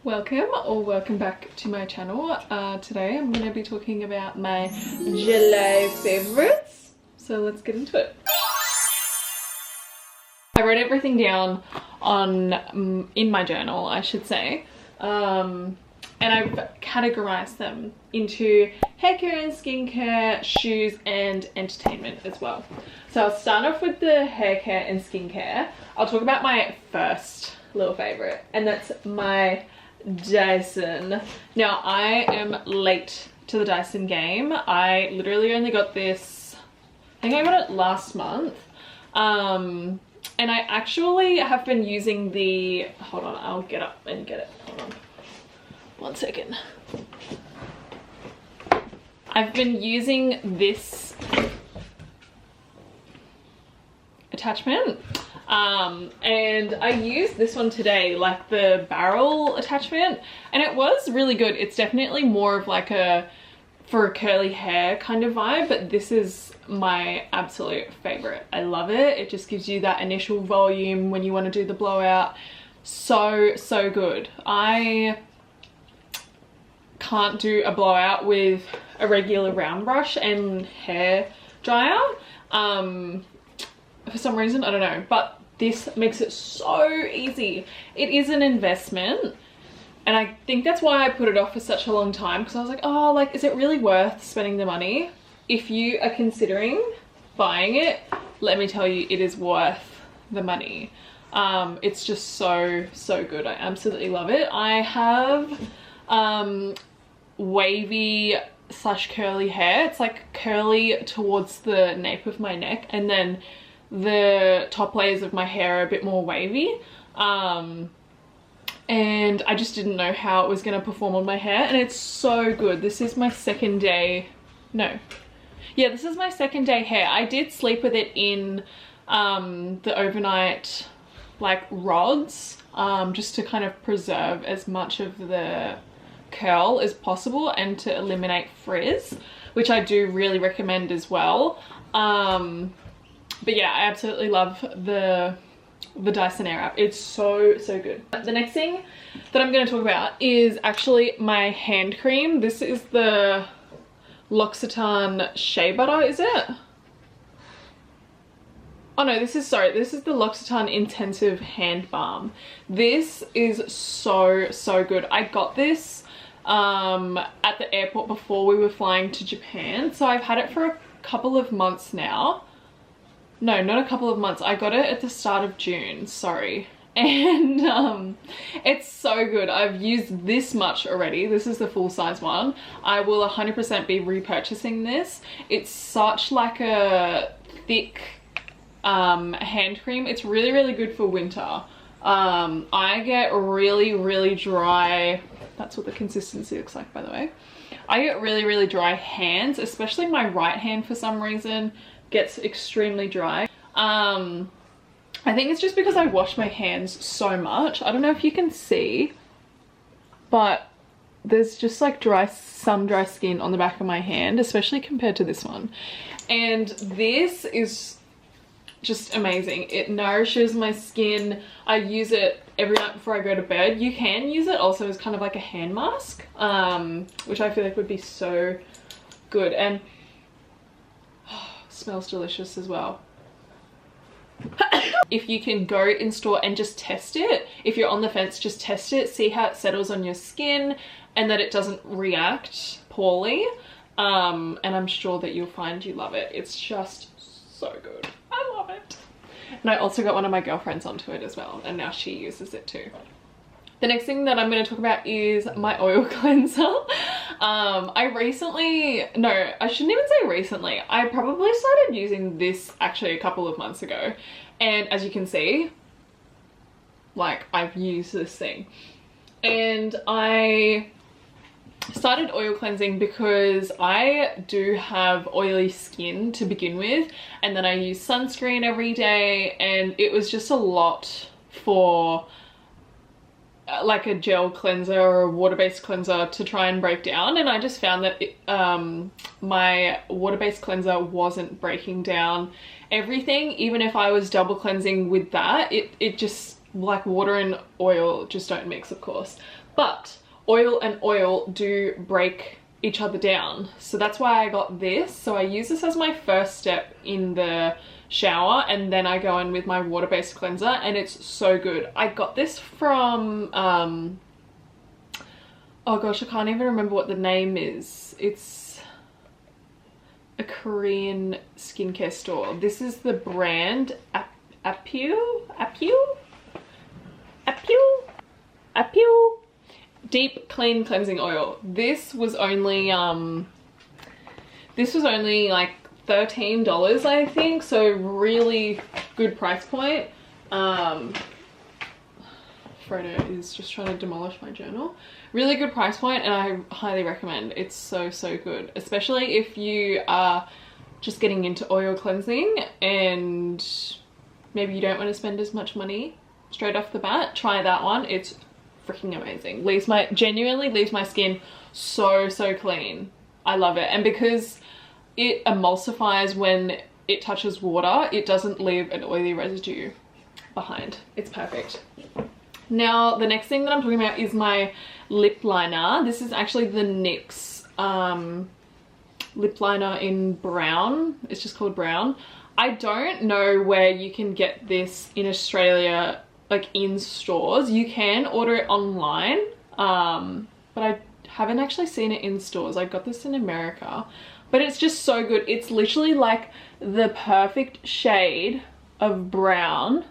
Welcome or welcome back to my channel. Today I'm going to be talking about my July favorites. So let's get into it. I wrote everything down on in my journal, I should say. And I've categorized them into hair care and skincare, shoes and entertainment as well. So I'll start off with the hair care and skincare. I'll talk about my first little favorite, and that's my Dyson. Now I am late to the Dyson game. I literally only got this, I think I got it last month. And I actually have been using the, hold on, I'll get up and get it. Hold on. 1 second. I've been using this attachment. And I used this one today, like the barrel attachment, and it was really good. It's definitely more of like a for curly hair kind of vibe, but this is my absolute favorite. I love it. It just gives you that initial volume when you want to do the blowout. So good. I can't do a blowout with a regular round brush and hair dryer for some reason, I don't know, but this makes it so easy. It is an investment, and I think that's why I put it off for such a long time, because I was like, oh, like, is it really worth spending the money? If you are considering buying it, let me tell you, it is worth the money. It's just so good. I absolutely love it. I have wavy slash curly hair. It's like curly towards the nape of my neck, and then the top layers of my hair are a bit more wavy, and I just didn't know how it was going to perform on my hair, and it's so good. This is my second day, this is my second day hair. I did sleep with it in the overnight like rods, just to kind of preserve as much of the curl as possible and to eliminate frizz, which I do really recommend as well. But yeah, I absolutely love the Dyson Airwrap. It's so good. The next thing that I'm going to talk about is actually my hand cream. This is the L'Occitane Shea Butter, is it? Oh no, this is the L'Occitane Intensive Hand Balm. This is so good. I got this at the airport before we were flying to Japan, so I've had it for a couple of months now. No, not a couple of months. I got it at the start of June, sorry. And it's so good. I've used this much already. This is the full size one. I will 100% be repurchasing this. It's such like a thick hand cream. It's really good for winter. I get really dry, that's what the consistency looks like, by the way. I get really dry hands, especially my right hand for some reason gets extremely dry. I think it's just because I wash my hands so much. I don't know if you can see, but there's just like some dry skin on the back of my hand, especially compared to this one. And this is just amazing. It nourishes my skin. I use it every night before I go to bed. You can use it also as kind of like a hand mask, which I feel like would be so good, and smells delicious as well. If you can go in store and just test it, if you're on the fence, just test it, see how it settles on your skin and that it doesn't react poorly, and I'm sure that you'll find you love it. It's just so good. I love it. And I also got one of my girlfriends onto it as well, and now she uses it too. The next thing that I'm going to talk about is my oil cleanser. I shouldn't even say recently. I probably started using this actually a couple of months ago. And as you can see, like, I've used this thing. And I started oil cleansing because I do have oily skin to begin with. And then I use sunscreen every day. And it was just a lot for like a gel cleanser or a water-based cleanser to try and break down, and I just found that my water-based cleanser wasn't breaking down everything. Even if I was double cleansing with that, it just like water and oil just don't mix, of course, but oil and oil do break each other down. So that's why I got this. So I use this as my first step in the shower, and then I go in with my water-based cleanser, and it's so good. I got this from oh gosh, I can't even remember what the name is. It's a Korean skincare store. This is the brand Appeal Deep Clean Cleansing Oil. This was only like $13, I think, so really good price point. Frodo is just trying to demolish my journal. Really good price point, and I highly recommend. It's so good, especially if you are just getting into oil cleansing and maybe you don't want to spend as much money straight off the bat. Try that one. It's freaking amazing. Genuinely leaves my skin so clean. I love it. And because it emulsifies when it touches water, it doesn't leave an oily residue behind. It's perfect. Now the next thing that I'm talking about is my lip liner. This is actually the NYX lip liner in brown. It's just called brown. I don't know where you can get this in Australia, like in stores. You can order it online, but I haven't actually seen it in stores. I got this in America, but it's just so good. It's literally like the perfect shade of brown.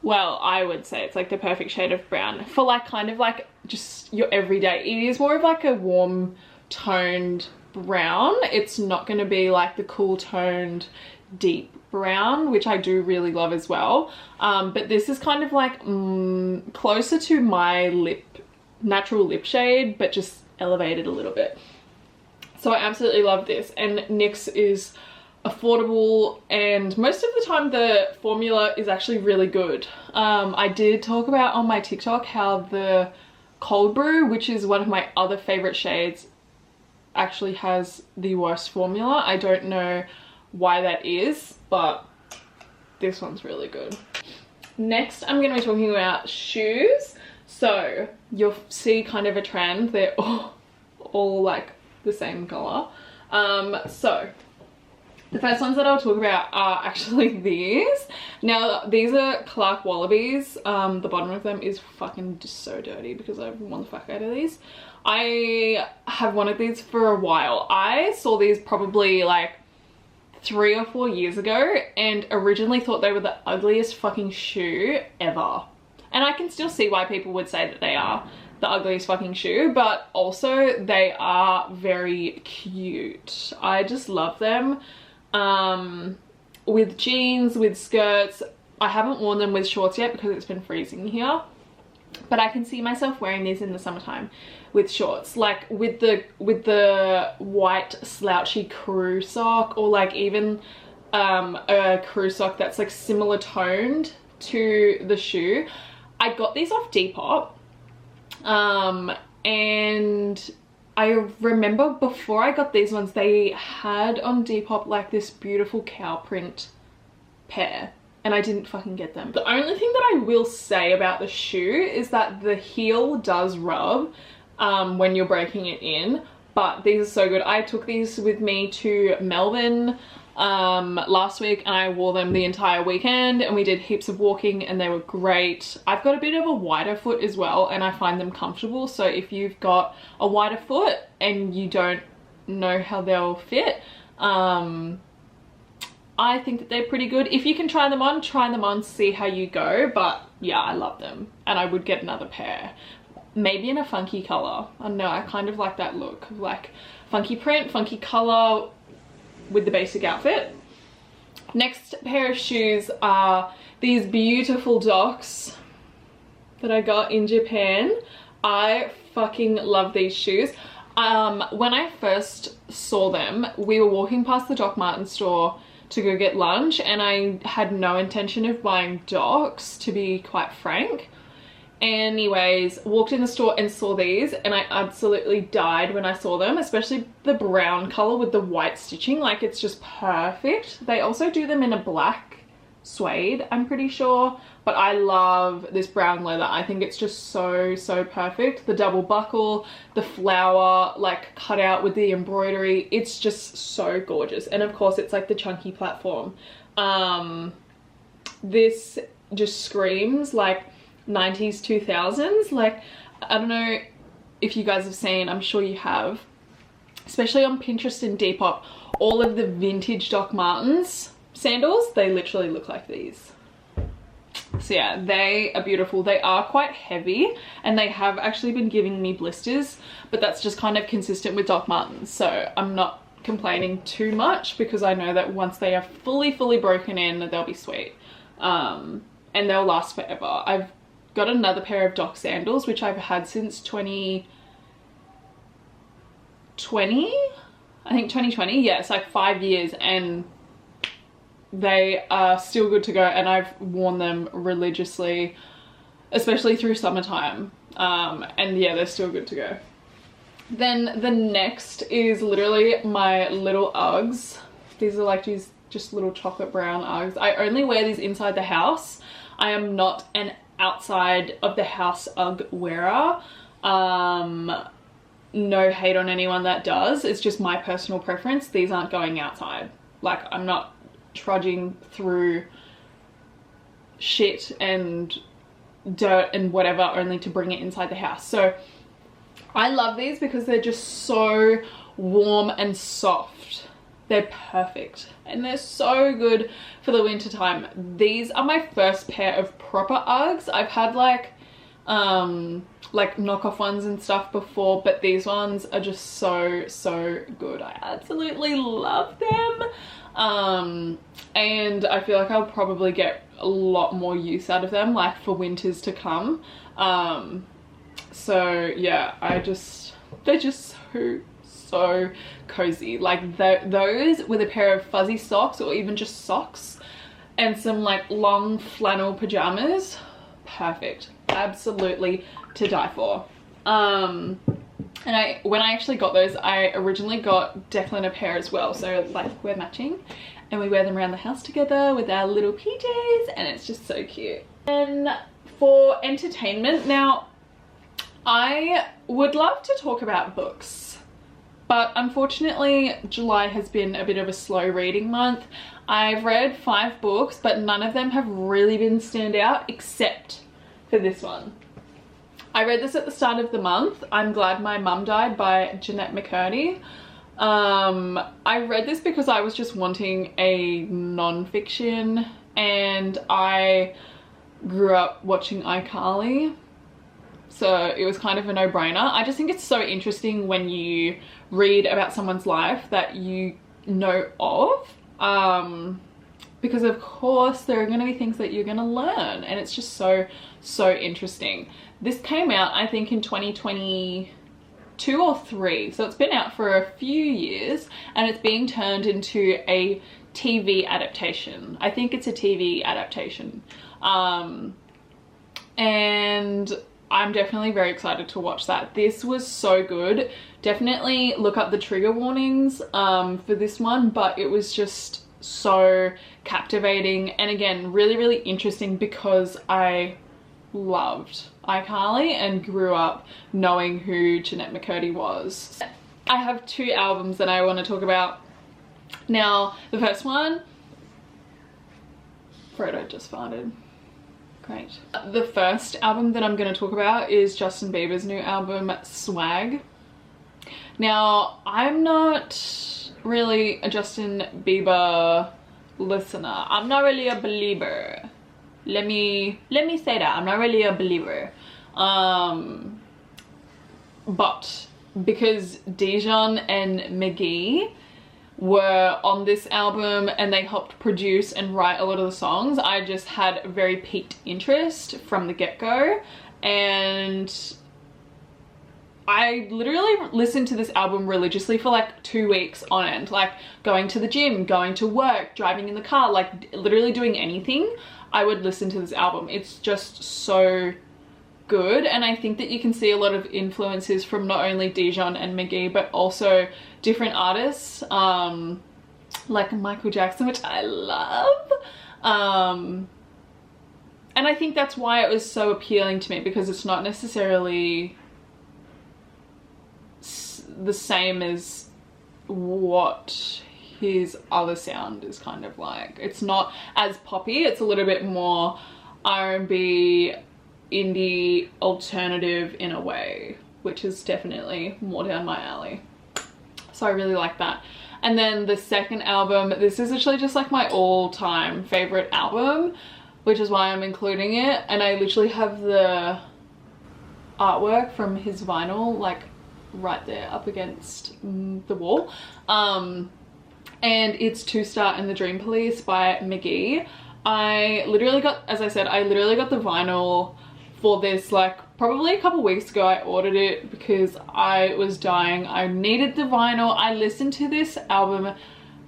Well, I would say it's like the perfect shade of brown for like kind of like just your everyday. It is more of like a warm toned brown. It's not going to be like the cool toned deep brown, which I do really love as well. But this is kind of like closer to my natural lip shade, but just elevated a little bit. So I absolutely love this, and NYX is affordable, and most of the time the formula is actually really good. I did talk about on my TikTok how the cold brew, which is one of my other favorite shades, actually has the worst formula. I don't know why that is, but this one's really good. Next, I'm going to be talking about shoes. So you'll see kind of a trend. They're all like the same color. So the first ones that I'll talk about are actually these. Now, these are Clark Wallabies. The bottom of them is fucking just so dirty because I've worn the fuck out of these. I have wanted these for a while. I saw these probably like 3 or 4 years ago and originally thought they were the ugliest fucking shoe ever. And I can still see why people would say that they are the ugliest fucking shoe, but also they are very cute. I just love them. With jeans, with skirts. I haven't worn them with shorts yet because it's been freezing here, but I can see myself wearing these in the summertime with shorts, like with the white slouchy crew sock, or like even a crew sock that's like similar toned to the shoe. I got these off Depop, and I remember before I got these ones, they had on Depop like this beautiful cow print pair, and I didn't fucking get them. The only thing that I will say about the shoe is that the heel does rub when you're breaking it in, but these are so good. I took these with me to Melbourne last week, and I wore them the entire weekend, and we did heaps of walking, and they were great. I've got a bit of a wider foot as well, and I find them comfortable. So if you've got a wider foot and you don't know how they'll fit, I think that they're pretty good. If you can try them on, see how you go. But yeah, I love them, and I would get another pair, maybe in a funky color. I don't know, I kind of like that look, like funky print, funky color with the basic outfit. Next pair of shoes are these beautiful Docs that I got in Japan. I fucking love these shoes. When I first saw them, we were walking past the Doc Martens store to go get lunch, and I had no intention of buying Docs, to be quite frank. Anyways, walked in the store and saw these, and I absolutely died when I saw them, especially the brown color with the white stitching. Like, it's just perfect. They also do them in a black suede, I'm pretty sure, but I love this brown leather. I think it's just so perfect. The double buckle, the flower like cut out with the embroidery, it's just so gorgeous. And of course it's like the chunky platform. This just screams like 90s 2000s. Like, I don't know if you guys have seen, I'm sure you have, especially on Pinterest and Depop, all of the vintage Doc Martens sandals, they literally look like these. So yeah, they are beautiful. They are quite heavy and they have actually been giving me blisters, but that's just kind of consistent with Doc Martens, so I'm not complaining too much because I know that once they are fully broken in, they'll be sweet, and they'll last forever. I've got another pair of Doc sandals which I've had since 2020, I think 2020, yeah, it's like 5 years, and they are still good to go, and I've worn them religiously, especially through summertime, and yeah, they're still good to go. Then the next is literally my little Uggs. These are like these just little chocolate brown Uggs. I only wear these inside the house. I am not an outside of the house Ugg wearer. No hate on anyone that does, it's just my personal preference. These aren't going outside. Like, I'm not trudging through shit and dirt and whatever only to bring it inside the house. So I love these because they're just so warm and soft. They're perfect and they're so good for the winter time. These are my first pair of proper Uggs. I've had like knockoff ones and stuff before, but these ones are just so good. I absolutely love them, and I feel like I'll probably get a lot more use out of them like for winters to come. So yeah, they're just so cozy. Like those with a pair of fuzzy socks or even just socks and some like long flannel pajamas, perfect, absolutely to die for. And when I actually got those, I originally got Declan a pair as well, so like we're matching and we wear them around the house together with our little PJs, and it's just so cute. And for entertainment, now I would love to talk about books, but unfortunately July has been a bit of a slow reading month. I've read 5 books, but none of them have really been stand out except for this one. I read this at the start of the month, I'm Glad My Mum Died by Jeanette McCurdy. I read this because I was just wanting a non-fiction, and I grew up watching iCarly, so it was kind of a no-brainer. I just think it's so interesting when you read about someone's life that you know of, because of course there are going to be things that you're going to learn, and it's just so interesting. This came out I think in 2022 or 3, so it's been out for a few years, and it's being turned into a TV adaptation. I think it's a TV adaptation, and I'm definitely very excited to watch that. This was so good. Definitely look up the trigger warnings for this one, but it was just so captivating, and again really interesting because I loved iCarly and grew up knowing who Jeanette McCurdy was. I have 2 albums that I want to talk about. Now the first one, Frodo just farted. Great. The first album that I'm going to talk about is Justin Bieber's new album, Swag. Now, I'm not really a Justin Bieber listener. I'm not really a believer. Let me say that. I'm not really a believer. But because Dijon and McGee were on this album and they helped produce and write a lot of the songs, I just had very piqued interest from the get-go, and I literally listened to this album religiously for like 2 weeks on end, like going to the gym, going to work, driving in the car, like literally doing anything, I would listen to this album. It's just so good, and I think that you can see a lot of influences from not only Dijon and McGee but also different artists, like Michael Jackson, which I love, And I think that's why it was so appealing to me, because it's not necessarily the same as what his other sound is kind of like. It's not as poppy, it's a little bit more R&B, indie, alternative in a way, which is definitely more down my alley. So I really like that. And then the second album, this is actually just like my all-time favorite album, which is why I'm including it. And I literally have the artwork from his vinyl like right there up against the wall. And it's Two Star and the Dream Police by McGee. I literally got, as I said, I literally got the vinyl for this like probably a couple weeks ago. I ordered it because I was dying. I needed the vinyl. I listened to this album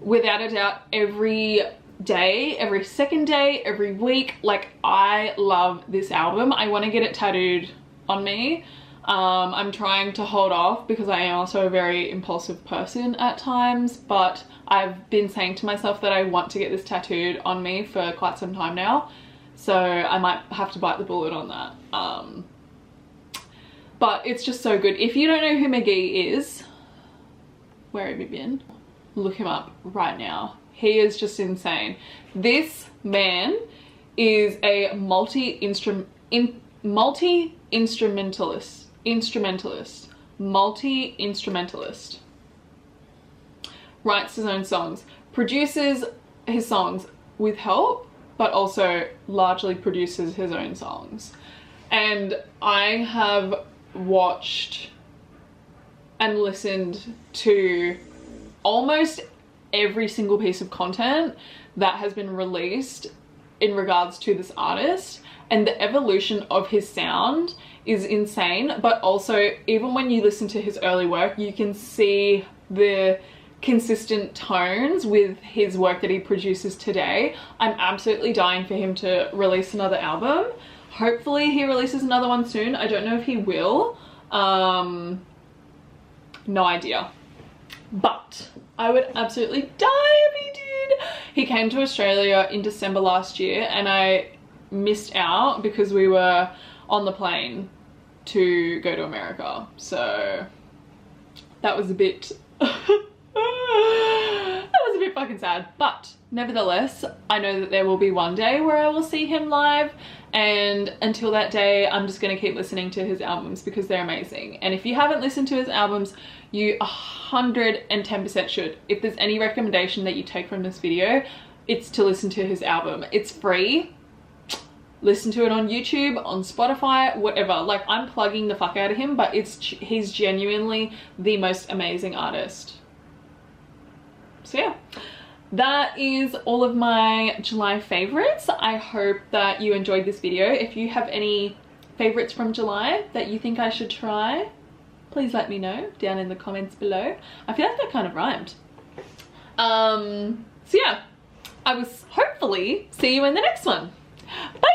without a doubt every day, every second day, every week. Like, I love this album. I want to get it tattooed on me. I'm trying to hold off because I am also a very impulsive person at times, but I've been saying to myself that I want to get this tattooed on me for quite some time now, so I might have to bite the bullet on that. But it's just so good. If you don't know who McGee is, where have you been? Look him up right now. He is just insane. This man is a multi-instrumentalist. Writes his own songs, produces his songs with help, but also largely produces his own songs. And I have watched and listened to almost every single piece of content that has been released in regards to this artist, and the evolution of his sound is insane. But also, even when you listen to his early work, you can see the consistent tones with his work that he produces today. I'm absolutely dying for him to release another album. Hopefully he releases another one soon. I don't know if he will. No idea. But I would absolutely die if he did. He came to Australia in December last year, and I missed out because we were on the plane to go to America. So that was a bit fucking sad. But nevertheless, I know that there will be one day where I will see him live, and until that day I'm just going to keep listening to his albums because they're amazing. And if you haven't listened to his albums, you 110% should. If there's any recommendation that you take from this video, it's to listen to his album. It's free. Listen to it on YouTube, on Spotify, whatever. Like, I'm plugging the fuck out of him, but he's genuinely the most amazing artist. So yeah, that is all of my July favorites. I hope that you enjoyed this video. If you have any favorites from July that you think I should try, please let me know down in the comments below. I feel like that kind of rhymed. So yeah, I will hopefully see you in the next one. Bye!